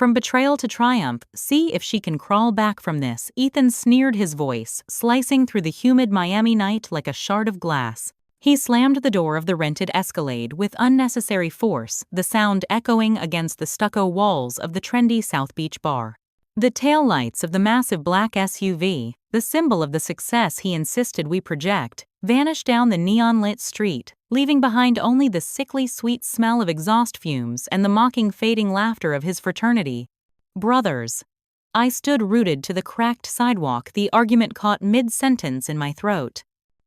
From betrayal to triumph, see if she can crawl back from this, Ethan sneered, his voice slicing through the humid Miami night like a shard of glass. He slammed the door of the rented Escalade with unnecessary force, the sound echoing against the stucco walls of the trendy South Beach bar. The taillights of the massive black SUV, the symbol of the success he insisted we project, vanished down the neon-lit street, leaving behind only the sickly sweet smell of exhaust fumes and the mocking fading laughter of his fraternity. Brothers. I stood rooted to the cracked sidewalk, the argument caught mid-sentence in my throat.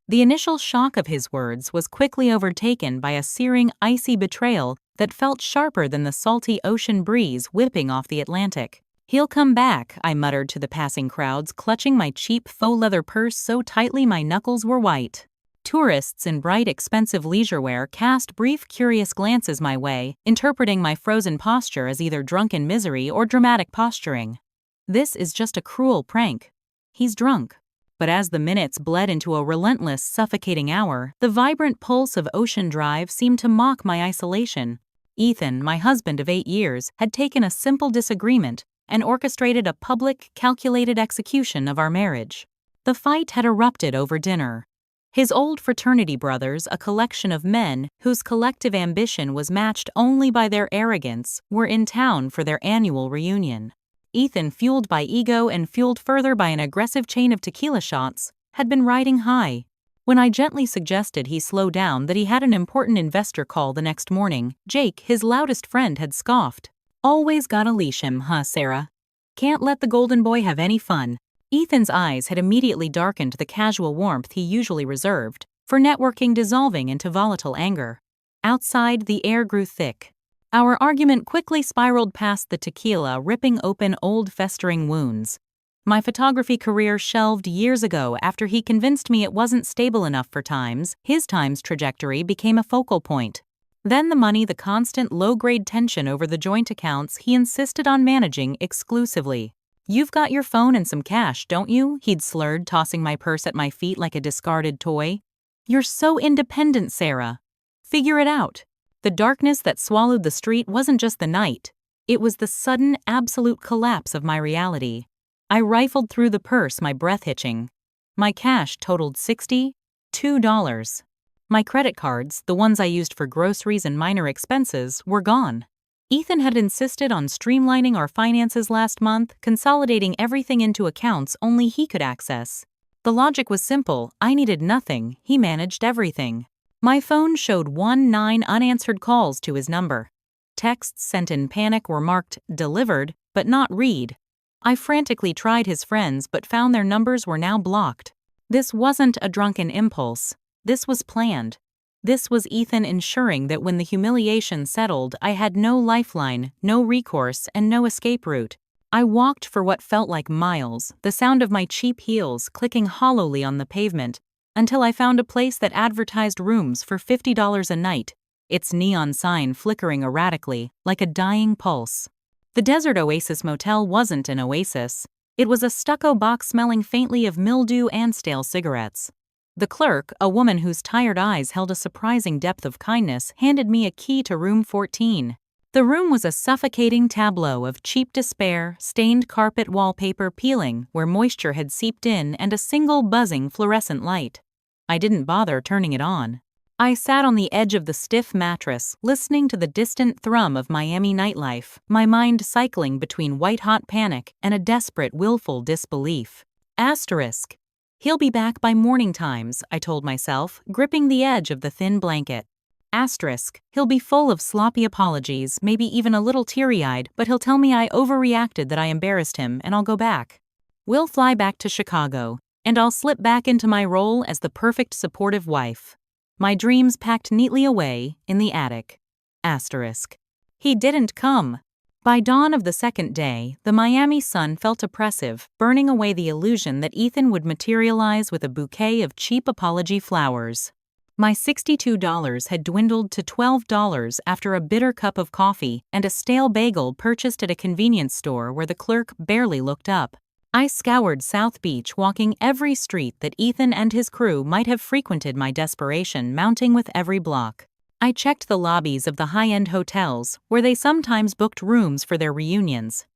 The initial shock of his words was quickly overtaken by a searing, icy betrayal that felt sharper than the salty ocean breeze whipping off the Atlantic. "He'll come back," I muttered to the passing crowds, clutching my cheap faux leather purse so tightly my knuckles were white. Tourists in bright, expensive leisure wear cast brief, curious glances my way, interpreting my frozen posture as either drunken misery or dramatic posturing. This is just a cruel prank. He's drunk. But as the minutes bled into a relentless, suffocating hour, the vibrant pulse of Ocean Drive seemed to mock my isolation. Ethan, my husband of 8 years, had taken a simple disagreement and orchestrated a public, calculated execution of our marriage. The fight had erupted over dinner. His old fraternity brothers, a collection of men whose collective ambition was matched only by their arrogance, were in town for their annual reunion. Ethan, fueled by ego and fueled further by an aggressive chain of tequila shots, had been riding high. When I gently suggested he slow down that he had an important investor call the next morning, Jake, his loudest friend, had scoffed. "Always gotta leash him, huh, Sarah? Can't let the golden boy have any fun." Ethan's eyes had immediately darkened the casual warmth he usually reserved, for networking dissolving into volatile anger. Outside, the air grew thick. Our argument quickly spiraled past the tequila, ripping open old festering wounds. My photography career shelved years ago after he convinced me it wasn't stable enough for Times. His Times trajectory became a focal point. Then the money, the constant low-grade tension over the joint accounts he insisted on managing exclusively. "You've got your phone and some cash, don't you?" he'd slurred, tossing my purse at my feet like a discarded toy. "You're so independent, Sarah. Figure it out." The darkness that swallowed the street wasn't just the night. It was the sudden, absolute collapse of my reality. I rifled through the purse, my breath hitching. My cash totaled $62. My credit cards, the ones I used for groceries and minor expenses, were gone. Ethan had insisted on streamlining our finances last month, consolidating everything into accounts only he could access. The logic was simple: I needed nothing, he managed everything. My phone showed 19 unanswered calls to his number. Texts sent in panic were marked "delivered," but not "read." I frantically tried his friends but found their numbers were now blocked. This wasn't a drunken impulse. This was planned. This was Ethan ensuring that when the humiliation settled, I had no lifeline, no recourse, and no escape route. I walked for what felt like miles, the sound of my cheap heels clicking hollowly on the pavement, until I found a place that advertised rooms for $50 a night, its neon sign flickering erratically, like a dying pulse. The Desert Oasis Motel wasn't an oasis. It was a stucco box smelling faintly of mildew and stale cigarettes. The clerk, a woman whose tired eyes held a surprising depth of kindness, handed me a key to room 14. The room was a suffocating tableau of cheap despair, stained carpet wallpaper peeling where moisture had seeped in, and a single buzzing fluorescent light. I didn't bother turning it on. I sat on the edge of the stiff mattress, listening to the distant thrum of Miami nightlife, my mind cycling between white-hot panic and a desperate, willful disbelief. Asterisk. "He'll be back by morning times," I told myself, gripping the edge of the thin blanket. Asterisk. "He'll be full of sloppy apologies, maybe even a little teary-eyed, but he'll tell me I overreacted, that I embarrassed him, and I'll go back. We'll fly back to Chicago, and I'll slip back into my role as the perfect supportive wife. My dreams packed neatly away in the attic." Asterisk. He didn't come. By dawn of the second day, the Miami sun felt oppressive, burning away the illusion that Ethan would materialize with a bouquet of cheap apology flowers. My $62 had dwindled to $12 after a bitter cup of coffee and a stale bagel purchased at a convenience store where the clerk barely looked up. I scoured South Beach, walking every street that Ethan and his crew might have frequented, my desperation mounting with every block. I checked the lobbies of the high-end hotels, where they sometimes booked rooms for their reunions.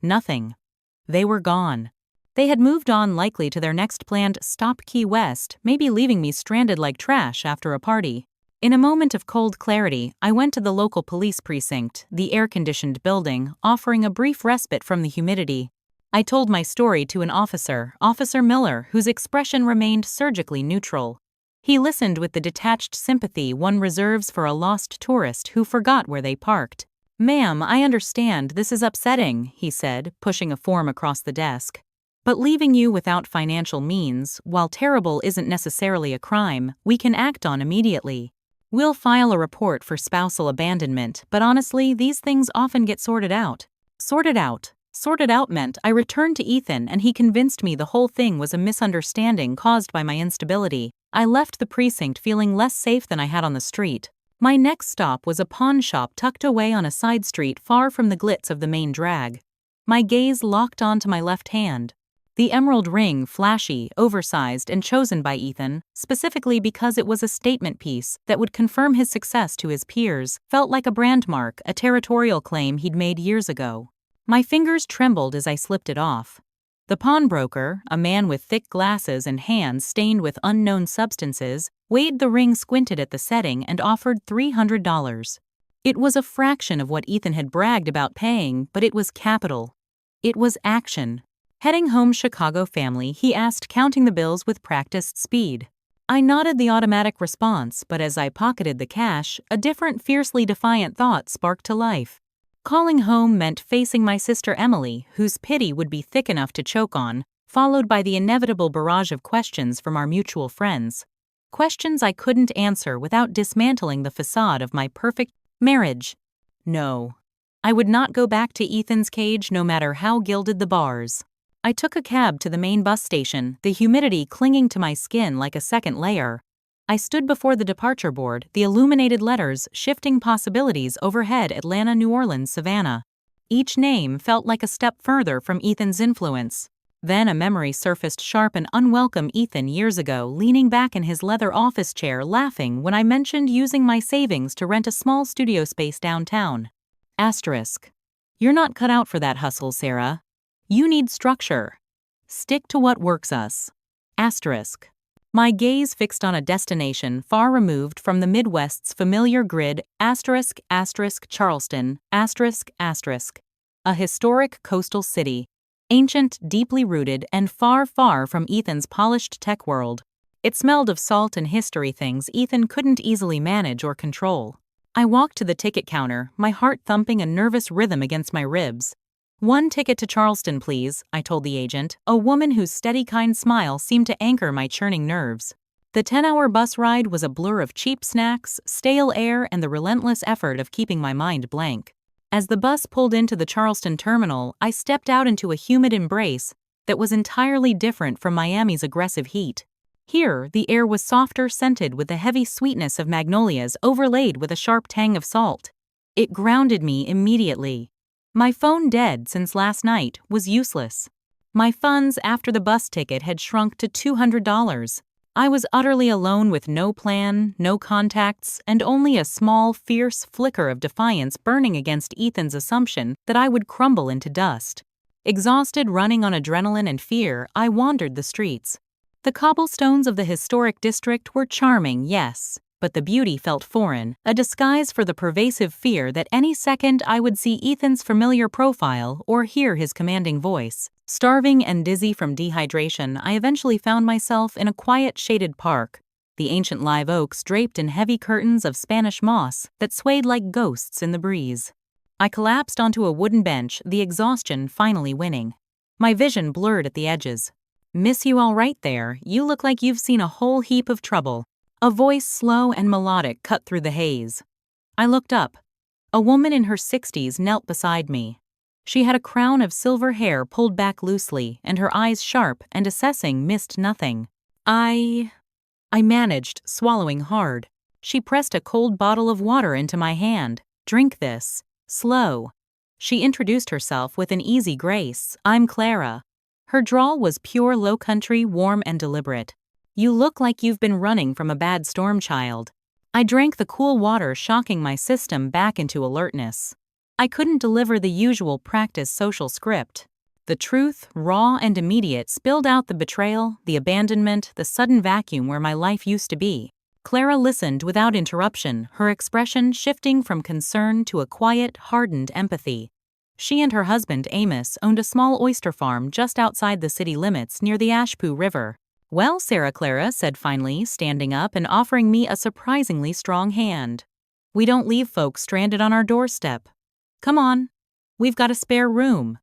Nothing. They were gone. They had moved on, likely to their next planned stop Key West, maybe leaving me stranded like trash after a party. In a moment of cold clarity, I went to the local police precinct, the air-conditioned building, offering a brief respite from the humidity. I told my story to an officer, Officer Miller, whose expression remained surgically neutral. He listened with the detached sympathy one reserves for a lost tourist who forgot where they parked. "Ma'am, I understand this is upsetting," he said, pushing a form across the desk. "But leaving you without financial means, while terrible isn't necessarily a crime, we can act on immediately. We'll file a report for spousal abandonment, but honestly, these things often get sorted out." Sorted out. Sorted out meant I returned to Ethan and he convinced me the whole thing was a misunderstanding caused by my instability. I left the precinct feeling less safe than I had on the street. My next stop was a pawn shop tucked away on a side street far from the glitz of the main drag. My gaze locked onto my left hand. The emerald ring, flashy, oversized, and chosen by Ethan, specifically because it was a statement piece that would confirm his success to his peers, felt like a brand mark, a territorial claim he'd made years ago. My fingers trembled as I slipped it off. The pawnbroker, a man with thick glasses and hands stained with unknown substances, weighed the ring, squinted at the setting, and offered $300. It was a fraction of what Ethan had bragged about paying, but it was capital. It was action. Heading home, Chicago family, he asked, counting the bills with practiced speed. I nodded the automatic response, but as I pocketed the cash, a different, fiercely defiant thought sparked to life. Calling home meant facing my sister Emily, whose pity would be thick enough to choke on, followed by the inevitable barrage of questions from our mutual friends. Questions I couldn't answer without dismantling the facade of my perfect marriage. No. I would not go back to Ethan's cage no matter how gilded the bars. I took a cab to the main bus station, the humidity clinging to my skin like a second layer. I stood before the departure board, the illuminated letters shifting possibilities overhead: Atlanta, New Orleans, Savannah. Each name felt like a step further from Ethan's influence. Then a memory surfaced, sharp and unwelcome. Ethan years ago, leaning back in his leather office chair, laughing when I mentioned using my savings to rent a small studio space downtown. Asterisk. "You're not cut out for that hustle, Sarah. You need structure. Stick to what works us." Asterisk. My gaze fixed on a destination far removed from the Midwest's familiar grid, asterisk, asterisk, Charleston, asterisk, asterisk. A historic coastal city. Ancient, deeply rooted, and far, far from Ethan's polished tech world. It smelled of salt and history, things Ethan couldn't easily manage or control. I walked to the ticket counter, my heart thumping a nervous rhythm against my ribs. "One ticket to Charleston, please," I told the agent, a woman whose steady, kind smile seemed to anchor my churning nerves. The 10-hour bus ride was a blur of cheap snacks, stale air, and the relentless effort of keeping my mind blank. As the bus pulled into the Charleston terminal, I stepped out into a humid embrace that was entirely different from Miami's aggressive heat. Here, the air was softer, scented with the heavy sweetness of magnolias overlaid with a sharp tang of salt. It grounded me immediately. My phone, dead since last night, was useless. My funds after the bus ticket had shrunk to $200. I was utterly alone with no plan, no contacts, and only a small, fierce flicker of defiance burning against Ethan's assumption that I would crumble into dust. Exhausted, running on adrenaline and fear, I wandered the streets. The cobblestones of the historic district were charming, yes, but the beauty felt foreign, a disguise for the pervasive fear that any second I would see Ethan's familiar profile or hear his commanding voice. Starving and dizzy from dehydration, I eventually found myself in a quiet, shaded park, the ancient live oaks draped in heavy curtains of Spanish moss that swayed like ghosts in the breeze. I collapsed onto a wooden bench, the exhaustion finally winning. My vision blurred at the edges. "Miss you all right there, you look like you've seen a whole heap of trouble." A voice, slow and melodic, cut through the haze. I looked up. A woman in her 60s knelt beside me. She had a crown of silver hair pulled back loosely, and her eyes sharp and assessing missed nothing. I managed, swallowing hard. She pressed a cold bottle of water into my hand. "Drink this. Slow." She introduced herself with an easy grace. "I'm Clara." Her drawl was pure low country, warm and deliberate. "You look like you've been running from a bad storm, child." I drank the cool water, shocking my system back into alertness. I couldn't deliver the usual practice social script. The truth, raw and immediate, spilled out: the betrayal, the abandonment, the sudden vacuum where my life used to be. Clara listened without interruption, her expression shifting from concern to a quiet, hardened empathy. She and her husband, Amos, owned a small oyster farm just outside the city limits near the Ashpoo River. "Well, Sarah," Clara said finally, standing up and offering me a surprisingly strong hand. "We don't leave folks stranded on our doorstep. Come on. We've got a spare room.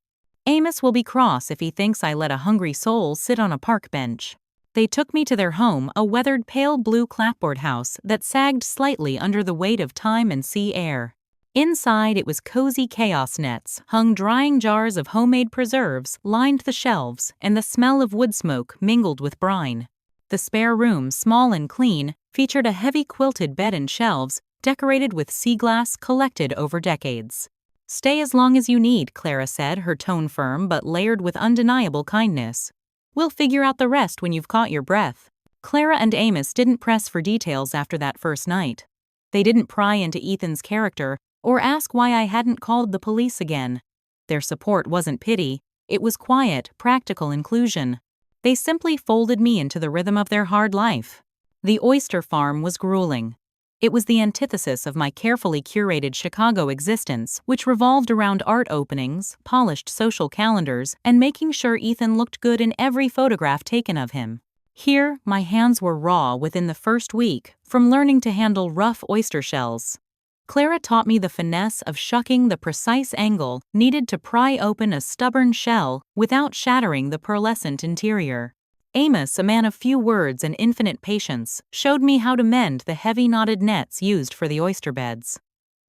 Amos will be cross if he thinks I let a hungry soul sit on a park bench." They took me to their home, a weathered pale blue clapboard house that sagged slightly under the weight of time and sea air. Inside, it was cozy. Chaos nets hung, drying jars of homemade preserves lined the shelves, and the smell of wood smoke mingled with brine. The spare room, small and clean, featured a heavy quilted bed and shelves decorated with sea glass collected over decades. "Stay as long as you need," Clara said, her tone firm but layered with undeniable kindness. "We'll figure out the rest when you've caught your breath." Clara and Amos didn't press for details after that first night. They didn't pry into Ethan's character or ask why I hadn't called the police again. Their support wasn't pity, it was quiet, practical inclusion. They simply folded me into the rhythm of their hard life. The oyster farm was grueling. It was the antithesis of my carefully curated Chicago existence, which revolved around art openings, polished social calendars, and making sure Ethan looked good in every photograph taken of him. Here, my hands were raw within the first week, from learning to handle rough oyster shells. Clara taught me the finesse of shucking the precise angle needed to pry open a stubborn shell without shattering the pearlescent interior. Amos, a man of few words and infinite patience, showed me how to mend the heavy knotted nets used for the oyster beds.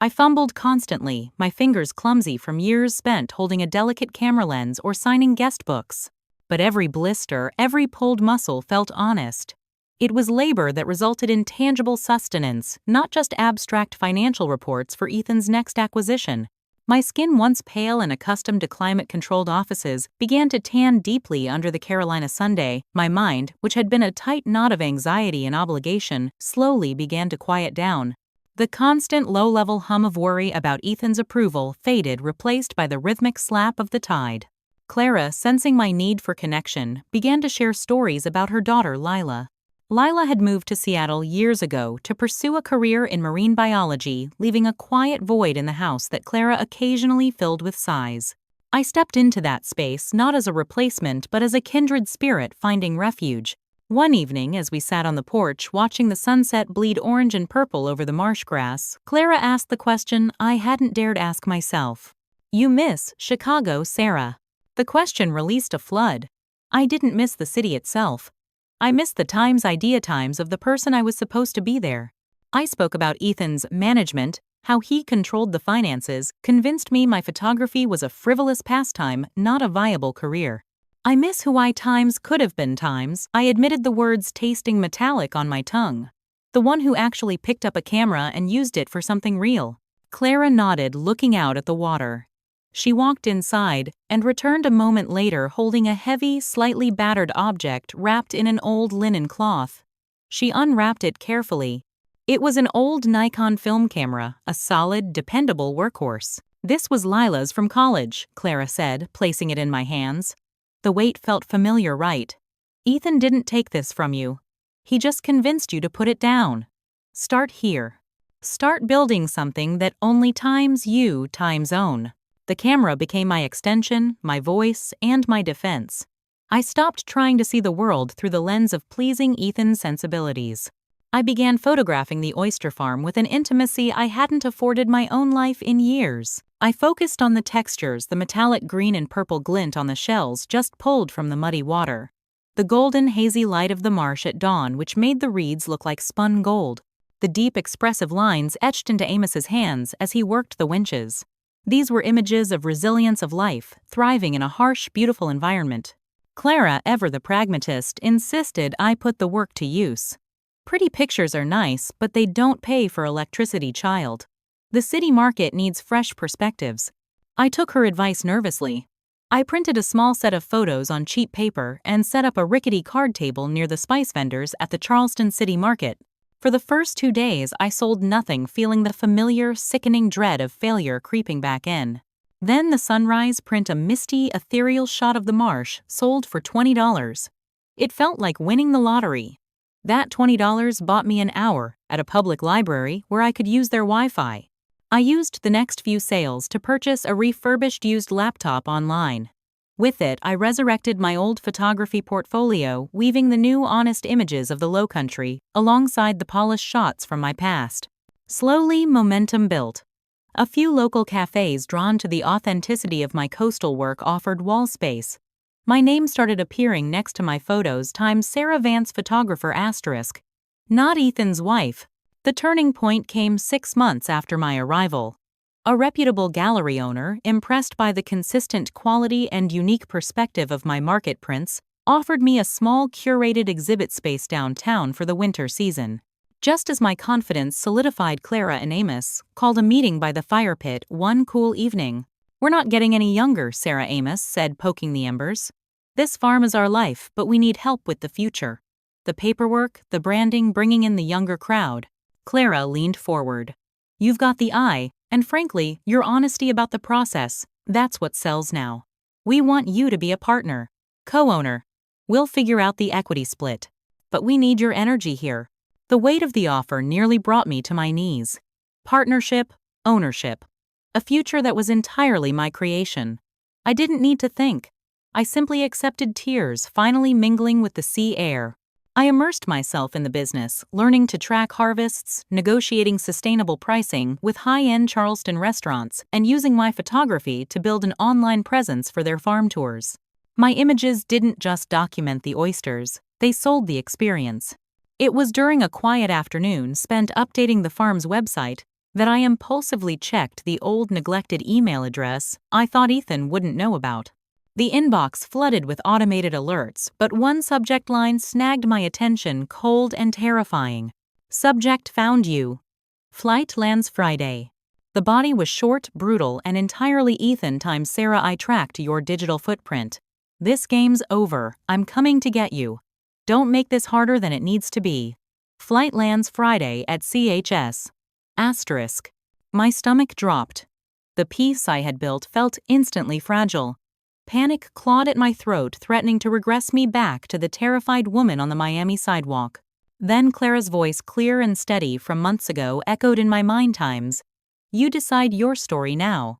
I fumbled constantly, my fingers clumsy from years spent holding a delicate camera lens or signing guest books. But every blister, every pulled muscle felt honest. It was labor that resulted in tangible sustenance, not just abstract financial reports for Ethan's next acquisition. My skin, once pale and accustomed to climate-controlled offices, began to tan deeply under the Carolina Sunday. My mind, which had been a tight knot of anxiety and obligation, slowly began to quiet down. The constant low-level hum of worry about Ethan's approval faded, replaced by the rhythmic slap of the tide. Clara, sensing my need for connection, began to share stories about her daughter, Lila. Lila had moved to Seattle years ago to pursue a career in marine biology, leaving a quiet void in the house that Clara occasionally filled with sighs. I stepped into that space not as a replacement but as a kindred spirit finding refuge. One evening, as we sat on the porch watching the sunset bleed orange and purple over the marsh grass, Clara asked the question I hadn't dared ask myself. "You miss Chicago, Sarah?" The question released a flood. I didn't miss the city itself. I missed the idea times of the person I was supposed to be there. I spoke about Ethan's management, how he controlled the finances, convinced me my photography was a frivolous pastime, not a viable career. I miss who I could have been. I admitted, the words tasting metallic on my tongue. The one who actually picked up a camera and used it for something real. Clara nodded, looking out at the water. She walked inside and returned a moment later holding a heavy, slightly battered object wrapped in an old linen cloth. She unwrapped it carefully. It was an old Nikon film camera, a solid, dependable workhorse. "This was Lila's from college," Clara said, placing it in my hands. The weight felt familiar, right? "Ethan didn't take this from you. He just convinced you to put it down. Start here. Start building something that only you own." The camera became my extension, my voice, and my defense. I stopped trying to see the world through the lens of pleasing Ethan's sensibilities. I began photographing the oyster farm with an intimacy I hadn't afforded my own life in years. I focused on the textures, the metallic green and purple glint on the shells just pulled from the muddy water, the golden hazy light of the marsh at dawn which made the reeds look like spun gold, the deep expressive lines etched into Amos's hands as he worked the winches. These were images of resilience, of life, thriving in a harsh, beautiful environment. Clara, ever the pragmatist, insisted I put the work to use. "Pretty pictures are nice, but they don't pay for electricity, child. The city market needs fresh perspectives." I took her advice nervously. I printed a small set of photos on cheap paper and set up a rickety card table near the spice vendors at the Charleston city market. For For the first 2 days, I sold nothing, feeling the familiar, sickening dread of failure creeping back in. Then the sunrise print a misty, ethereal shot of the marsh sold for $20. It felt like winning the lottery. That $20 bought me an hour at a public library where I could use their Wi-Fi. I used the next few sales to purchase a refurbished used laptop online. With it, I resurrected my old photography portfolio, weaving the new honest images of the Lowcountry alongside the polished shots from my past. Slowly, momentum built. A few local cafes drawn to the authenticity of my coastal work offered wall space. My name started appearing next to my photos times Sarah Vance photographer asterisk. Not Ethan's wife. The turning point came 6 months after my arrival. A reputable gallery owner, impressed by the consistent quality and unique perspective of my market prints, offered me a small curated exhibit space downtown for the winter season. Just as my confidence solidified, Clara and Amos called a meeting by the fire pit one cool evening. "We're not getting any younger," Sarah Amos said, poking the embers. "This farm is our life, but we need help with the future. The paperwork, the branding, bringing in the younger crowd." Clara leaned forward. "You've got the eye, and frankly, your honesty about the process, that's what sells now. We want you to be a partner, co-owner. We'll figure out the equity split. But we need your energy here." The weight of the offer nearly brought me to my knees. Partnership, ownership. A future that was entirely my creation. I didn't need to think. I simply accepted tears finally mingling with the sea air. I immersed myself in the business, learning to track harvests, negotiating sustainable pricing with high-end Charleston restaurants, and using my photography to build an online presence for their farm tours. My images didn't just document the oysters, they sold the experience. It was during a quiet afternoon spent updating the farm's website that I impulsively checked the old neglected email address I thought Ethan wouldn't know about. The inbox flooded with automated alerts, but one subject line snagged my attention, cold and terrifying. "Subject found you. Flight lands Friday." The body was short, brutal, and entirely Ethan times Sarah. "I tracked your digital footprint. This game's over. I'm coming to get you. Don't make this harder than it needs to be. Flight lands Friday at CHS. Asterisk. My stomach dropped. The peace I had built felt instantly fragile. Panic clawed at my throat, threatening to regress me back to the terrified woman on the Miami sidewalk. Then Clara's voice, clear and steady from months ago, echoed in my mind times. "You decide your story now."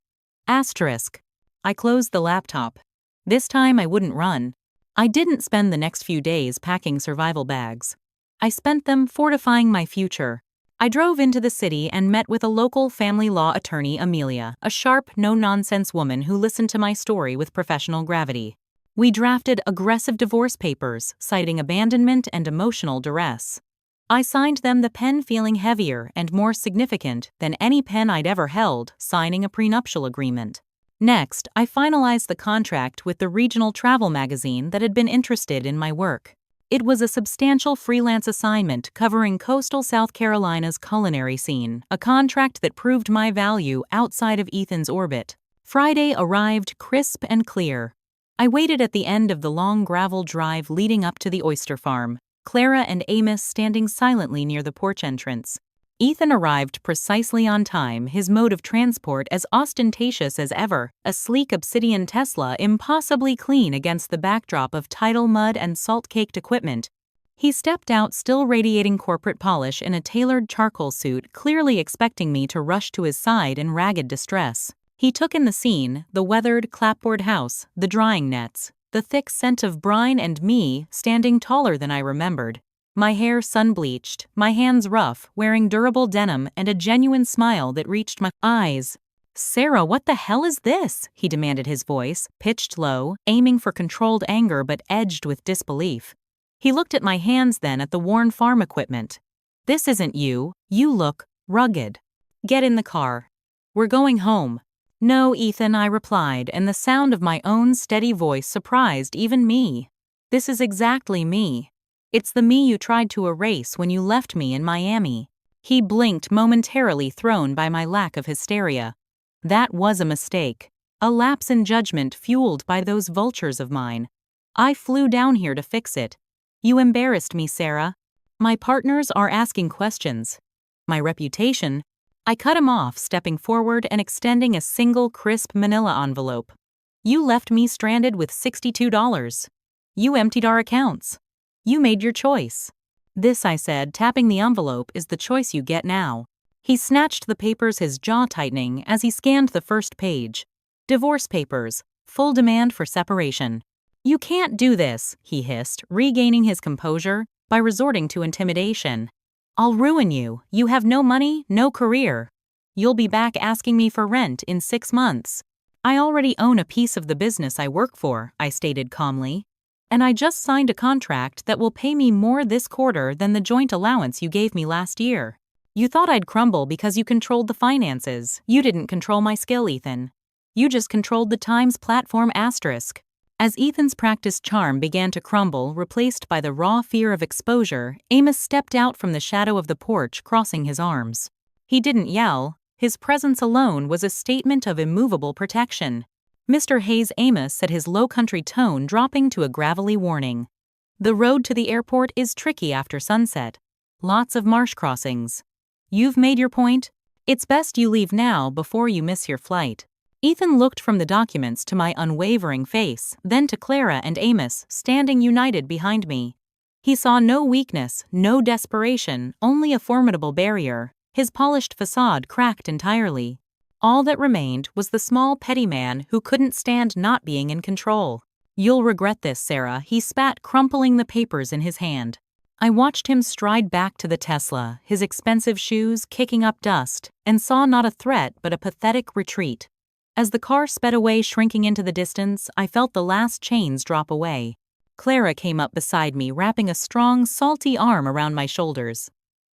Asterisk. I closed the laptop. This time I wouldn't run. I didn't spend the next few days packing survival bags. I spent them fortifying my future. I drove into the city and met with a local family law attorney, Amelia, a sharp, no-nonsense woman who listened to my story with professional gravity. We drafted aggressive divorce papers, citing abandonment and emotional duress. I signed them, the pen feeling heavier and more significant than any pen I'd ever held, signing a prenuptial agreement. Next, I finalized the contract with the regional travel magazine that had been interested in my work. It was a substantial freelance assignment covering coastal South Carolina's culinary scene, a contract that proved my value outside of Ethan's orbit. Friday arrived crisp and clear. I waited at the end of the long gravel drive leading up to the oyster farm, Clara and Amos standing silently near the porch entrance. Ethan arrived precisely on time, his mode of transport as ostentatious as ever, a sleek obsidian Tesla impossibly clean against the backdrop of tidal mud and salt-caked equipment. He stepped out still radiating corporate polish in a tailored charcoal suit, clearly expecting me to rush to his side in ragged distress. He took in the scene, the weathered clapboard house, the drying nets, the thick scent of brine, and me standing taller than I remembered. My hair sun-bleached, my hands rough, wearing durable denim and a genuine smile that reached my eyes. "Sarah, what the hell is this?" he demanded, his voice, pitched low, aiming for controlled anger but edged with disbelief. He looked at my hands, then at the worn farm equipment. "This isn't you. You look rugged. Get in the car. We're going home." "No, Ethan," I replied, and the sound of my own steady voice surprised even me. "This is exactly me. It's the me you tried to erase when you left me in Miami." He blinked, momentarily thrown by my lack of hysteria. "That was a mistake. A lapse in judgment fueled by those vultures of mine. I flew down here to fix it. You embarrassed me, Sarah." My partners are asking questions. My reputation. I cut him off, stepping forward and extending a single crisp manila envelope. You left me stranded with $62. You emptied our accounts. You made your choice. This, I said, tapping the envelope, is the choice you get now. He snatched the papers, his jaw tightening as he scanned the first page. Divorce papers. Full demand for separation. You can't do this, he hissed, regaining his composure by resorting to intimidation. I'll ruin you. You have no money, no career. You'll be back asking me for rent in 6 months. I already own a piece of the business I work for, I stated calmly. And I just signed a contract that will pay me more this quarter than the joint allowance you gave me last year. You thought I'd crumble because you controlled the finances. You didn't control my skill, Ethan. You just controlled the Times platform asterisk. As Ethan's practiced charm began to crumble, replaced by the raw fear of exposure, Amos stepped out from the shadow of the porch, crossing his arms. He didn't yell. His presence alone was a statement of immovable protection. Mr. Hayes Amos said, his low-country tone dropping to a gravelly warning. The road to the airport is tricky after sunset. Lots of marsh crossings. You've made your point. It's best you leave now before you miss your flight. Ethan looked from the documents to my unwavering face, then to Clara and Amos, standing united behind me. He saw no weakness, no desperation, only a formidable barrier, his polished facade cracked entirely. All that remained was the small petty man who couldn't stand not being in control. You'll regret this, Sarah, he spat, crumpling the papers in his hand. I watched him stride back to the Tesla, his expensive shoes kicking up dust, and saw not a threat but a pathetic retreat. As the car sped away, shrinking into the distance, I felt the last chains drop away. Clara came up beside me, wrapping a strong, salty arm around my shoulders.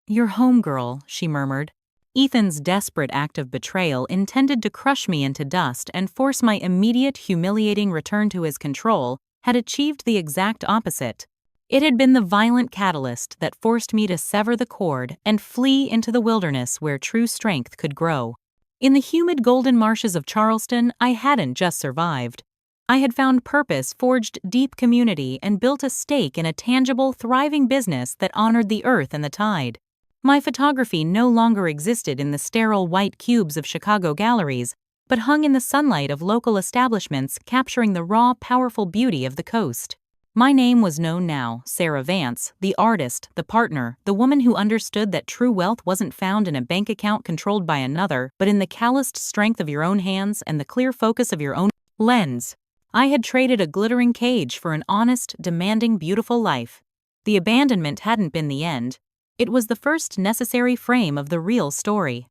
You're home, girl, she murmured. Ethan's desperate act of betrayal, intended to crush me into dust and force my immediate, humiliating return to his control, had achieved the exact opposite. It had been the violent catalyst that forced me to sever the cord and flee into the wilderness where true strength could grow. In the humid golden marshes of Charleston, I hadn't just survived. I had found purpose, forged deep community, and built a stake in a tangible, thriving business that honored the earth and the tide. My photography no longer existed in the sterile white cubes of Chicago galleries, but hung in the sunlight of local establishments, capturing the raw, powerful beauty of the coast. My name was known now, Sarah Vance, the artist, the partner, the woman who understood that true wealth wasn't found in a bank account controlled by another, but in the calloused strength of your own hands and the clear focus of your own lens. I had traded a glittering cage for an honest, demanding, beautiful life. The abandonment hadn't been the end. It was the first necessary frame of the real story.